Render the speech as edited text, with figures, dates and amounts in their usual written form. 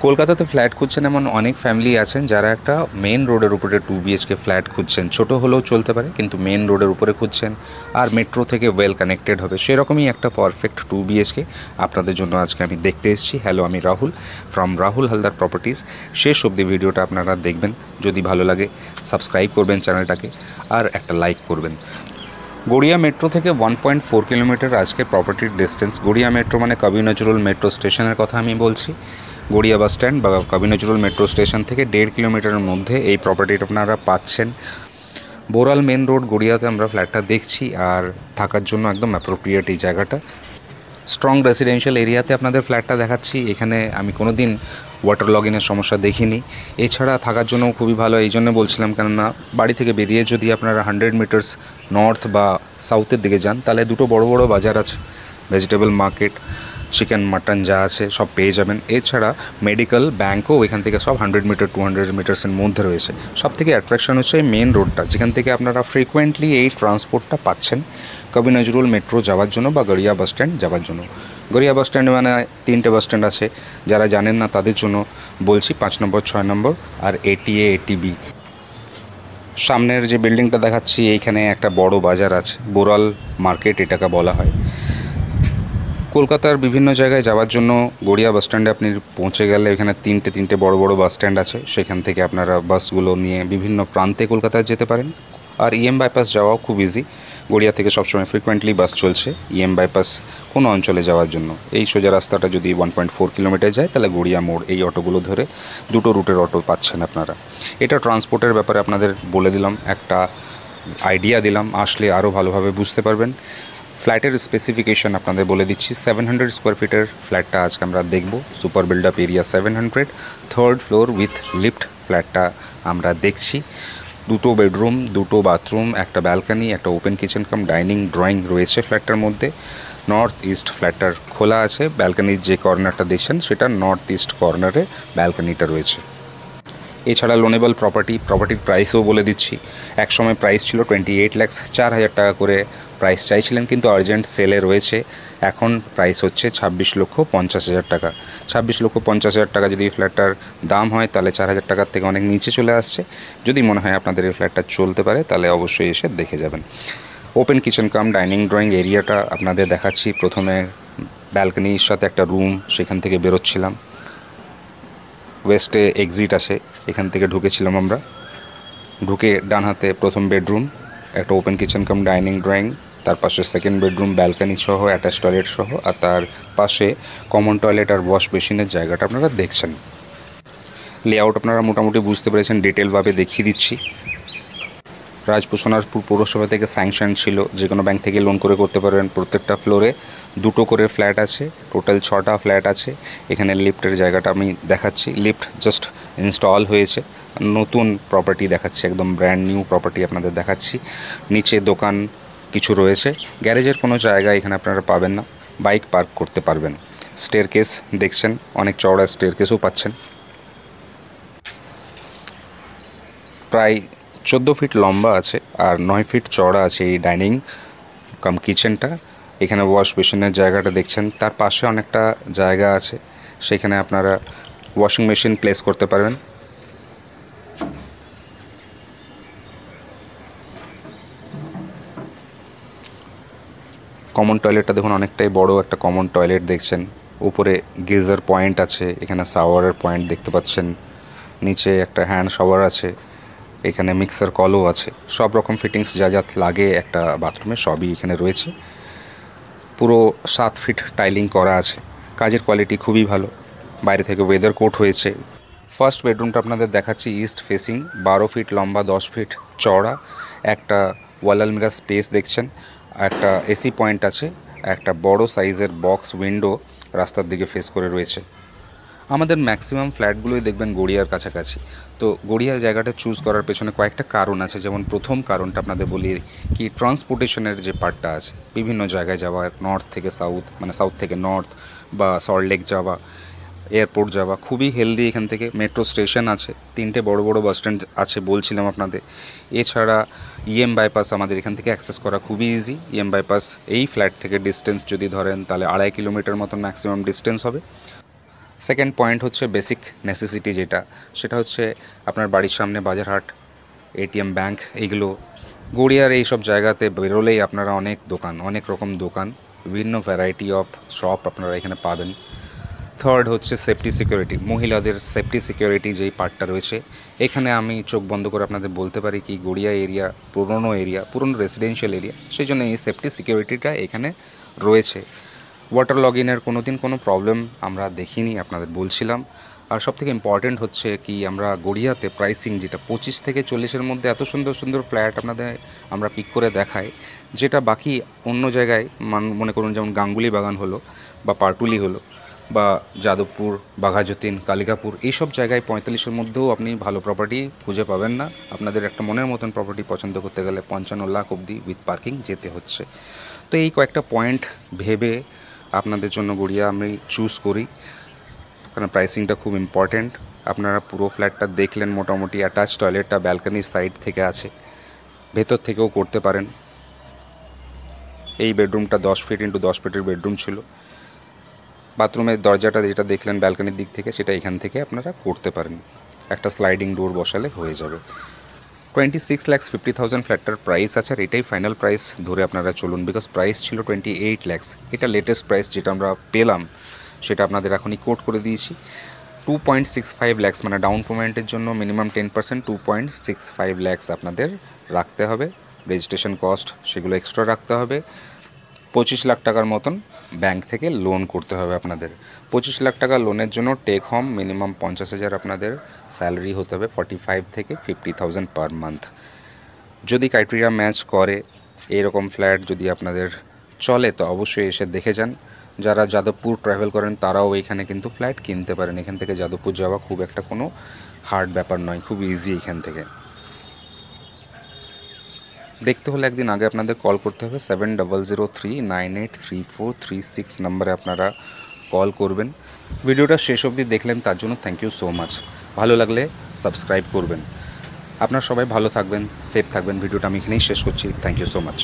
কলকাতাতে ফ্ল্যাট খুঁজছেন এমন অনেক ফ্যামিলি আছেন যারা একটা মেন রোডের উপরে 2 BHK ফ্ল্যাট খুঁজছেন। ছোট হলেও চলতে পারে, কিন্তু মেন রোডের উপরে খুঁজছেন আর মেট্রো থেকে ওয়েল কানেক্টেড হবে, সেরকমই একটা পারফেক্ট 2 BHK আপনাদের জন্য আজকে আমি দেখতে এসেছি। হ্যালো, আমি রাহুল ফ্রম রাহুল হালদার প্রপার্টিজ। শেষ অবধি ভিডিওটা আপনারা দেখবেন, যদি ভালো লাগে সাবস্ক্রাইব করবেন চ্যানেলটাকে আর একটা লাইক করবেন। গড়িয়া মেট্রো থেকে 1.4 কিলোমিটার আজকে প্রপার্টির ডিস্টেন্স। গড়িয়া মেট্রো মানে কবি নজরুল মেট্রো স্টেশনের কথা আমি বলছি। গড়িয়া বাস স্ট্যান্ড বা কবি নজরুল মেট্রো স্টেশন থেকে 1.5 কিলোমিটারের মধ্যে এই প্রপার্টিটা আপনারা পাচ্ছেন। বোরাল মেন রোড গড়িয়াতে আমরা ফ্ল্যাটটা দেখছি, আর থাকার জন্য একদম অ্যাপ্রোপ্রিয়েট এই জায়গাটা। স্ট্রং রেসিডেন্সিয়াল এরিয়াতে আপনাদের ফ্ল্যাটটা দেখাচ্ছি। এখানে আমি কোনো দিন ওয়াটার লগিনের সমস্যা দেখিনি। এছাড়া থাকার জন্য খুবই ভালো, এই জন্য বলছিলাম, কেননা বাড়ি থেকে বেরিয়ে যদি আপনারা 100 মিটার্স নর্থ বা সাউথের দিকে যান, তাহলে দুটো বড় বড় বাজার আছে, ভেজিটেবল মার্কেট, চিকেন মাটন যা আছে সব পেয়ে যাবেন। এছাড়া মেডিকেল, ব্যাঙ্কও এখান থেকে সব 100 মিটার 200 মিটার্সের মধ্যে রয়েছে। সব থেকে অ্যাট্রাকশন হচ্ছে এই মেন রোডটা, যেখান থেকে আপনারা ফ্রিকোয়েন্টলি এই ট্রান্সপোর্টটা পাচ্ছেন কবি নজরুল মেট্রো যাওয়ার জন্য বা গড়িয়া বাস স্ট্যান্ড যাওয়ার জন্য। গড়িয়া বাস স্ট্যান্ড মানে 3টে বাস স্ট্যান্ড আছে, যারা জানেন না তাদের জন্য বলছি, 5 নম্বর 6 নম্বর আর ATA ATB। সামনের যে বিল্ডিংটা দেখাচ্ছি এইখানে একটা বড় বাজার আছে, বোরাল মার্কেট এটাকে বলা হয়। কলকাতার বিভিন্ন জায়গায় যাওয়ার জন্য গড়িয়া বাস স্ট্যান্ডে আপনি পৌঁছে গেলে এখানে তিনটে বড় বড় বাস স্ট্যান্ড আছে, সেখান থেকে আপনারা বাসগুলো নিয়ে বিভিন্ন প্রান্তে কলকাতায় যেতে পারেন। আর EM বাইপাস যাওয়াও খুব ইজি, গড়িয়া থেকে সবসময় ফ্রিকোয়েন্টলি বাস চলছে EM বাইপাস কোনো অঞ্চলে যাওয়ার জন্য। এই সোজা রাস্তাটা যদি 1.4 কিলোমিটার যায়, তাহলে গড়িয়া মোড় এই অটোগুলো ধরে দুটো রুটের অটো পাচ্ছেন আপনারা। এটা ট্রান্সপোর্টের ব্যাপারে আপনাদের বলে দিলাম, একটা আইডিয়া দিলাম, আসলে আরও ভালোভাবে বুঝতে পারবেন। ফ্ল্যাটের স্পেসিফিকেশন আপনাদের বলে দিচ্ছি। 700 স্কোয়ার ফিটের ফ্ল্যাটটা আজকে আমরা দেখব। Super build up area 700, 3rd floor with lift ফ্ল্যাটটা আমরা দেখছি। 2টো বেডরুম, 2টো বাথরুম, একটা ব্যালকানি, একটা open kitchen cum dining drawing রয়েছে ফ্ল্যাটটার মধ্যে। নর্থ ইস্ট ফ্ল্যাটটার খোলা আছে, ব্যালকানির যে কর্নারটা দেখছেন সেটা নর্থ ইস্ট কর্নারে ব্যালকানিটা রয়েছে। এছাড়া লোনেবল প্রপার্টির প্রাইসও বলে দিচ্ছি। একসময় প্রাইস ছিল 28 লাখ 4,000 টাকা করে প্রাইস চাইছিলেন, কিন্তু আর্জেন্ট সেলে রয়েছে। এখন প্রাইস হচ্ছে 26,50,000 টাকা। 26,50,000 টাকা যদি ফ্ল্যাটটার দাম হয়, তাহলে 4,000 টাকার থেকে অনেক নিচে চলে আসছে। যদি মনে হয় আপনাদের এই ফ্ল্যাটটা চলতে পারে, তাহলে অবশ্যই এসে দেখে যাবেন। Open kitchen cum dining drawing এরিয়াটা আপনাদের দেখাচ্ছি। প্রথমে ব্যালকানির সাথে একটা রুম, সেখান থেকে বেরোচ্ছিলাম। ওয়েস্টে এক্সিট আছে, এখান থেকে ঢুকেছিলাম আমরা। ঢুকে ডান হাতে প্রথম বেডরুম, একটা open kitchen cum dining drawing, তার পাশে সেকেন্ড বেডরুম ব্যালকানি সহ অ্যাটাচ টয়লেট সহ, আর তার পাশে কমন টয়লেট আর ওয়াশ বেসিনের জায়গাটা আপনারা দেখছেন। লেআউট আপনারা মোটামুটি বুঝতে পেরেছেন, ডিটেলভাবে দেখিয়ে দিচ্ছি। রাজপুর পৌরসভা থেকে স্যাংশন ছিল, যে কোনো ব্যাংক থেকে লোন করে করতে পারবেন। প্রত্যেকটা ফ্লোরে 2টো করে ফ্ল্যাট আছে, টোটাল 6টা ফ্ল্যাট আছে। এখানে লিফটের জায়গাটা আমি দেখাচ্ছি, লিফট জাস্ট ইনস্টল হয়েছে, নতুন প্রপার্টি দেখাচ্ছি, একদম ব্র্যান্ড নিউ প্রপার্টি আপনাদের দেখাচ্ছি। নিচে দোকান কিছু রয়েছে, গ্যারেজের কোনো জায়গা এখানে আপনারা পাবেন না, বাইক পার্ক করতে পারবেন। স্টেয়ারকেস দেখছেন, অনেক চওড়া স্টেয়ারকেসও পাচ্ছেন। প্রায় 14 ফিট লম্বা আছে আর 9 ফিট চওড়া আছে এই ডাইনিং কাম কিচেনটা। এখানে ওয়াশ বেসিনের জায়গাটা দেখছেন, তার পাশে অনেকটা জায়গা আছে, সেখানে আপনারা ওয়াশিং মেশিন প্লেস করতে পারবেন। কমন টয়লেটটা দেখুন, অনেকটাই বড় একটা কমন টয়লেট দেখছেন। উপরে গিজার পয়েন্ট আছে, এখানে শাওয়ারের পয়েন্ট দেখতে পাচ্ছেন। নিচে একটা হ্যান্ড শাওয়ার আছে, এখানে মিক্সার কলও আছে। সব রকম ফিটিংস যা লাগে একটা বাথরুমে সবই এখানে রয়েছে। পুরো 7 ফিট টাইলিং করা আছে, কাজের কোয়ালিটি খুবই ভালো। বাইরে থেকে ওয়েদার কোট হয়েছে। ফার্স্ট বেডরুমটা আপনাদের দেখাচ্ছি, ইস্ট ফেসিং, 12 ফিট লম্বা, 10 ফিট চওড়া। একটা ওয়াল আলমিরা স্পেস দেখছেন, একটা এসি পয়েন্ট আছে, একটা বড় সাইজের বক্স উইন্ডো রাস্তার দিকে ফেস করে রয়েছে। আমাদের ম্যাক্সিমাম ফ্ল্যাটগুলোই দেখবেন গড়িয়ার কাছাকাছি। তো গড়িয়ার জায়গাটা চুজ করার পেছনে কয়েকটা কারণ আছে। যেমন প্রথম কারণটা আপনাদের বলি, কি ট্রান্সপোর্টেশনের যে পার্টটা আছে, বিভিন্ন জায়গায় যাওয়া, নর্থ থেকে সাউথ, মানে সাউথ থেকে নর্থ বা সল্টলেক যাওয়া, এয়ারপোর্ট যাওয়া খুবই হেলদি। এখান থেকে মেট্রো স্টেশন আছে, 3টে বড় বড় বাস স্ট্যান্ড আছে বলছিলাম আপনাদের। এছাড়া EM বাইপাস আমাদের এখান থেকে অ্যাক্সেস করা খুবই ইজি। EM বাইপাস এই ফ্ল্যাট থেকে ডিস্টেন্স যদি ধরেন, তাহলে 2.5 কিলোমিটার মতন ম্যাক্সিমাম ডিস্টেন্স হবে। সেকেন্ড পয়েন্ট হচ্ছে বেসিক নেসেসিটি, সেটা হচ্ছে আপনার বাড়ির সামনে বাজারহাট, এটিএম, ব্যাংক, এইগুলো গড়িয়ার এইসব জায়গাতে বেরোলেই আপনারা অনেক রকম দোকান, বিভিন্ন ভ্যারাইটি অফ শপ আপনারা এখানে পাবেন। থার্ড হচ্ছে সেফটি সিকিউরিটি, মহিলাদের সেফটি সিকিউরিটি যেই পার্টটা রয়েছে, এখানে আমি চোখ বন্ধ করে আপনাদের বলতে পারি কি গড়িয়া এরিয়া পুরনো রেসিডেন্সিয়াল এরিয়া, সেই জন্য এই সেফটি সিকিউরিটিটা এখানে রয়েছে। ওয়াটার লগইনের কোনো প্রবলেম আমরা দেখিনি, আপনাদের বলছিলাম। আর সবথেকে ইম্পর্ট্যান্ট হচ্ছে কি আমরা গড়িয়াতে প্রাইসিং যেটা 25 থেকে 40-এর মধ্যে এত সুন্দর সুন্দর ফ্ল্যাট আপনাদের আমরা পিক করে দেখাই, যেটা বাকি অন্য জায়গায় মনে করুন যেমন গাঙ্গুলি বাগান হলো বা পাটুলি হলো বা যাদবপুর, বাঘাযতীন, কালিকাপুর, এইসব জায়গায় 45-এর মধ্যেও আপনি ভালো প্রপার্টি খুঁজে পাবেন না। আপনাদের একটা মনের মতন প্রপার্টি পছন্দ করতে গেলে 55 লাখ অবধি উইথ পার্কিং যেতে হচ্ছে। তো এই কয়েকটা পয়েন্ট ভেবে আপনাদের জন্য গড়িয়া আমি চুজ করি, কারণ প্রাইসিংটা খুব ইম্পর্ট্যান্ট। আপনারা পুরো ফ্ল্যাটটা দেখলেন, মোটামুটি অ্যাটাচ টয়লেটটা ব্যালকনির সাইড থেকে আছে, ভেতর থেকেও করতে পারেন। এই বেডরুমটা 10 ফিট ইন্টু 10 ফিটের বেডরুম ছিল। বাথরুমের দরজাটা যেটা দেখলেন ব্যালকনির দিক থেকে, সেটা এখান থেকে আপনারা করতে পারেন, একটা স্লাইডিং ডোর বসালে হয়ে যাবে। 26,50,000 ফ্ল্যাটটার প্রাইস আছে, আর এটাই ফাইনাল প্রাইস ধরে আপনারা চলুন, বিকজ প্রাইস ছিল 28 lakhs। এটা লেটেস্ট প্রাইস যেটা আমরা পেলাম সেটা আপনাদের এখনই কোট করে দিয়েছি। 2.65 lakhs মানে ডাউন পেমেন্টের জন্য মিনিমাম 10%, 2.65 lakhs আপনাদের রাখতে হবে। রেজিস্ট্রেশন কস্ট সেগুলো এক্সট্রা রাখতে হবে। 25 লাখ টাকার মতন ব্যাংক থেকে লোন করতে হবে আপনাদের। 25 লাখ টাকা লোনের জন্য টেক হোম মিনিমাম 50,000 আপনাদের স্যালারি হতে হবে, 45 থেকে 50,000 পার মান্থ। যদি ক্রাইটেরিয়া ম্যাচ করে, এরকম ফ্ল্যাট যদি আপনাদের চলে, তো অবশ্যই এসে দেখে যান। যারা যাদবপুর ট্রাভেল করেন তারাও এখানে কিন্তু ফ্ল্যাট কিনতে পারেন। এখান থেকে যাদবপুর যাওয়া খুব একটা কোনো হার্ড ব্যাপার নয়, খুব ইজি এখান থেকে। দেখতে হলে একদিন আগে আপনাদের কল করতে হবে, 7003983436 নম্বরে আপনারা কল করবেন। ভিডিওটা শেষ অবধি দেখলেন তার জন্য থ্যাংক ইউ সো মাচ। ভালো লাগলে সাবস্ক্রাইব করবেন। আপনারা সবাই ভালো থাকবেন, সেফ থাকবেন। ভিডিওটা আমি এখানেই শেষ করছি। Thank you so much.